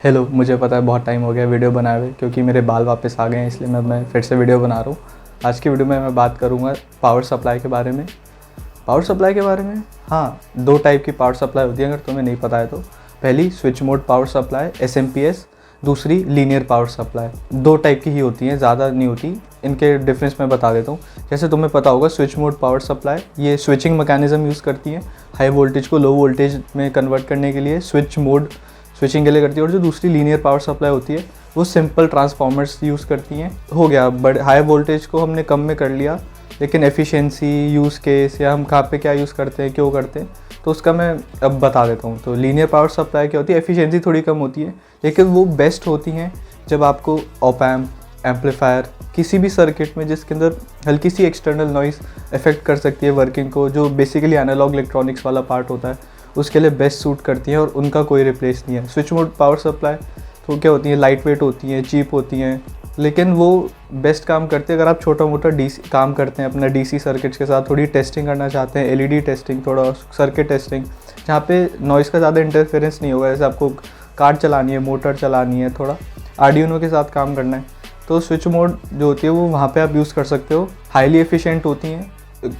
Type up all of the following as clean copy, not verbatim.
Hello, मुझे पता है बहुत टाइम हो गया वीडियो बनाए हुए क्योंकि मेरे बाल वापस आ गए हैं, इसलिए मैं फिर से वीडियो बना रहा हूँ। आज की वीडियो में मैं बात करूँगा पावर सप्लाई के बारे में। पावर सप्लाई के बारे में हाँ, दो टाइप की पावर सप्लाई होती है अगर तुम्हें नहीं पता है तो। पहली switch mode power supply SMP, दूसरी लीनियर पावर सप्लाई। दो टाइप की ही होती हैं, ज़्यादा नहीं होती। इनके डिफरेंस मैं बता देता हूँ। जैसे तुम्हें पता होगा स्विच मोड पावर सप्लाई ये स्विचिंग मैकेनिज्म यूज़ करती है, हाई वोल्टेज को लो वोल्टेज में कन्वर्ट करने के लिए स्विच मोड स्विचिंग के लिए करती है। और जो दूसरी लीनियर पावर सप्लाई होती है वो सिंपल ट्रांसफार्मर्स यूज़ करती हैं। हो गया, बड़े हाई वोल्टेज को हमने कम में कर लिया, लेकिन एफिशिएंसी, यूज़ केस या हम कहाँ पे क्या यूज़ करते हैं, क्यों करते हैं, तो उसका मैं अब बता देता हूँ। तो लीनियर पावर सप्लाई क्या होती है, एफिशिएंसी थोड़ी कम होती है, लेकिन वो बेस्ट होती हैं जब आपको ऑप एम्प, एम्पलीफायर, किसी भी सर्किट में जिसके अंदर हल्की सी एक्सटर्नल नॉइज़ अफेक्ट कर सकती है वर्किंग को, जो बेसिकली एनालॉग इलेक्ट्रॉनिक्स वाला पार्ट होता है, उसके लिए बेस्ट सूट करती हैं और उनका कोई रिप्लेस नहीं है। स्विच मोड पावर सप्लाई तो क्या होती हैं, लाइट वेट होती हैं, चीप होती हैं, लेकिन वो बेस्ट काम करते हैं अगर आप छोटा मोटा DC काम करते हैं, अपना DC सर्किट्स के साथ थोड़ी टेस्टिंग करना चाहते हैं, LED टेस्टिंग, थोड़ा सर्किट टेस्टिंग, जहाँ पे नॉइज़ का ज़्यादा इंटरफेरेंस नहीं होगा। जैसे आपको कार चलानी है, मोटर चलानी है, थोड़ा आर्डिनो के साथ काम करना है, तो स्विच मोड जो होती है वो वहाँ पे आप यूज़ कर सकते हो। हाईली एफिशिएंट होती हैं,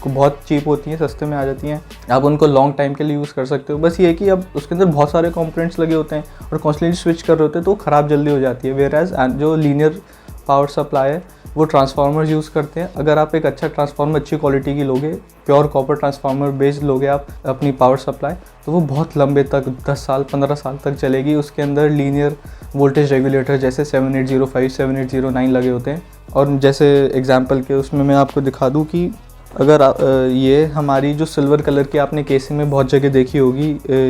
बहुत चीप होती हैं, सस्ते में आ जाती हैं, आप उनको लॉन्ग टाइम के लिए यूज़ कर सकते हो। बस ये है कि अब उसके अंदर बहुत सारे कंपोनेंट्स लगे होते हैं और कॉन्स्टेंटली स्विच कर रहे होते हैं तो ख़राब जल्दी हो जाती है। वेयरएज जो लीनियर पावर सप्लाई है वो ट्रांसफार्मर यूज़ करते हैं। अगर आप एक अच्छा ट्रांसफार्मर अच्छी क्वालिटी की लोगे, प्योर कॉपर ट्रांसफार्मर बेस्ड लोगे आप अपनी पावर सप्लाई, तो वो बहुत लंबे तक 10 साल 15 साल तक चलेगी। उसके अंदर लीनियर वोल्टेज रेगुलेटर जैसे 7805, 7809 लगे होते हैं। और जैसे एग्जाम्पल के उसमें मैं आपको दिखा दूँ कि अगर ये हमारी जो सिल्वर कलर की आपने केसिंग में बहुत जगह देखी होगी,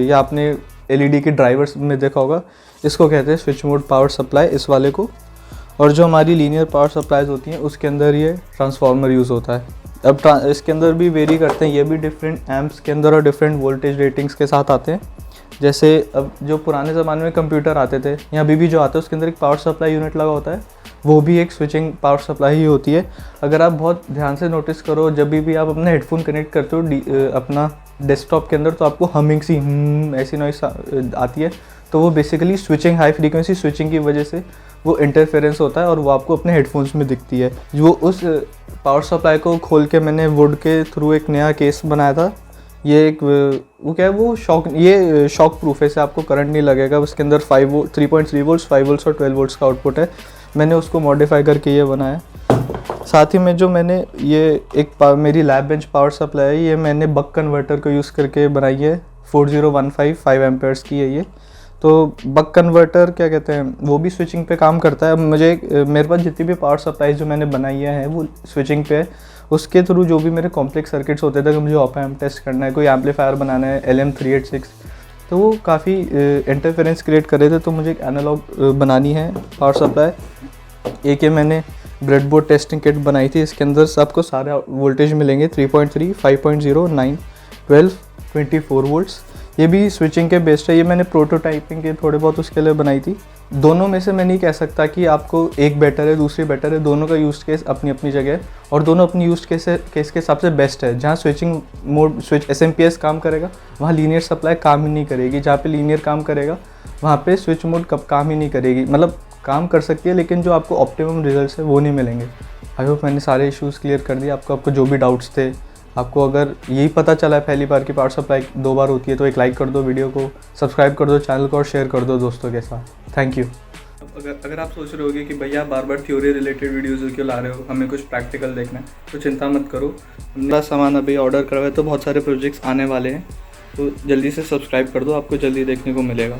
या आपने LED के ड्राइवर्स में देखा होगा, इसको कहते हैं स्विच मोड पावर सप्लाई, इस वाले को। और जो हमारी लीनियर पावर सप्लाईज होती हैं उसके अंदर ये ट्रांसफार्मर यूज़ होता है। अब इसके अंदर भी वेरी करते हैं, ये भी डिफरेंट एम्प्स के अंदर और डिफरेंट वोल्टेज रेटिंग्स के साथ आते हैं। जैसे अब जो पुराने ज़माने में कंप्यूटर आते थे या अभी भी जो आते हैं उसके अंदर एक पावर सप्लाई यूनिट लगा होता है, वो भी एक स्विचिंग पावर सप्लाई ही होती है। अगर आप बहुत ध्यान से नोटिस करो, जब भी आप अपना हेडफोन कनेक्ट करते हो अपना डेस्कटॉप के अंदर, तो आपको हमिंग सी ऐसी नॉइस आती है, तो वो basically switching, high frequency switching की वजह से वो इंटरफेरेंस होता है और वो आपको अपने हेडफोन्स में दिखती है। जो उस पावर सप्लाई को खोल के मैंने वुड के थ्रू एक नया केस बनाया था। ये एक वो क्या है, वो ये शॉक प्रूफ है, इससे आपको करंट नहीं लगेगा। उसके अंदर 3.3 वोल्ट्स, 5 वोल्ट्स और 12 वोल्ट्स का आउटपुट है। मैंने उसको मॉडिफाई करके ये बनाया। साथ ही में जो मैंने मेरी लैब बेंच पावर सप्लाई है, ये मैंने बक कन्वर्टर को यूज़ करके बनाई है। 4015 5 एम्पेयर्स की है ये। तो बक कन्वर्टर क्या कहते हैं, वो भी स्विचिंग पे काम करता है। अब मेरे पास जितनी भी पावर सप्लाई जो मैंने बनाई है वो स्विचिंग पे है। उसके थ्रू जो भी मेरे कॉम्प्लेक्स सर्किट्स होते थे, अगर मुझे ऑप एम्प टेस्ट करना है, कोई एम्पलीफायर बनाना है, LM386, तो वो काफ़ी इंटरफेरेंस क्रिएट कर रहे थे, तो मुझे एक एनालॉग बनानी है पावर सप्लाई। एक ये मैंने ब्रेडबोर्ड टेस्टिंग किट बनाई थी, इसके अंदर सबको सारे वोल्टेज मिलेंगे, 3.3, 5.0, 9, 12, 24 वोल्ट्स। ये भी स्विचिंग के बेस्ड है। ये मैंने प्रोटोटाइपिंग के थोड़े बहुत उसके लिए बनाई थी। दोनों में से मैं नहीं कह सकता कि आपको एक बेटर है, दूसरी बेटर है। दोनों का यूज़ केस अपनी अपनी जगह है और दोनों अपनी यूज़ केस के हिसाब से बेस्ट है। जहाँ स्विचिंग मोड SMP काम करेगा वहाँ लीनियर सप्लाई काम ही नहीं करेगी। जहाँ पे लीनियर काम करेगा वहाँ पे स्विच मोड काम ही नहीं करेगी। मतलब काम कर सकती है, लेकिन जो आपको ऑप्टिमम रिजल्ट्स है वो नहीं मिलेंगे। आई होप मैंने सारे इश्यूज़ क्लियर कर दिए आपको जो भी डाउट्स थे। आपको अगर यही पता चला है पहली बार की पावर सप्लाई 2 बार होती है, तो एक लाइक कर दो वीडियो को, सब्सक्राइब कर दो चैनल को और शेयर कर दो दोस्तों के साथ। Thank you. अगर आप सोच रहे होगे कि भैया बार बार थ्योरी रिलेटेड वीडियोज़ क्यों ला रहे हो, हमें कुछ प्रैक्टिकल देखना है, तो चिंता मत करो। हमने सामान अभी ऑर्डर करवाया, तो बहुत सारे प्रोजेक्ट्स आने वाले हैं, तो जल्दी से सब्सक्राइब कर दो, आपको जल्दी देखने को मिलेगा।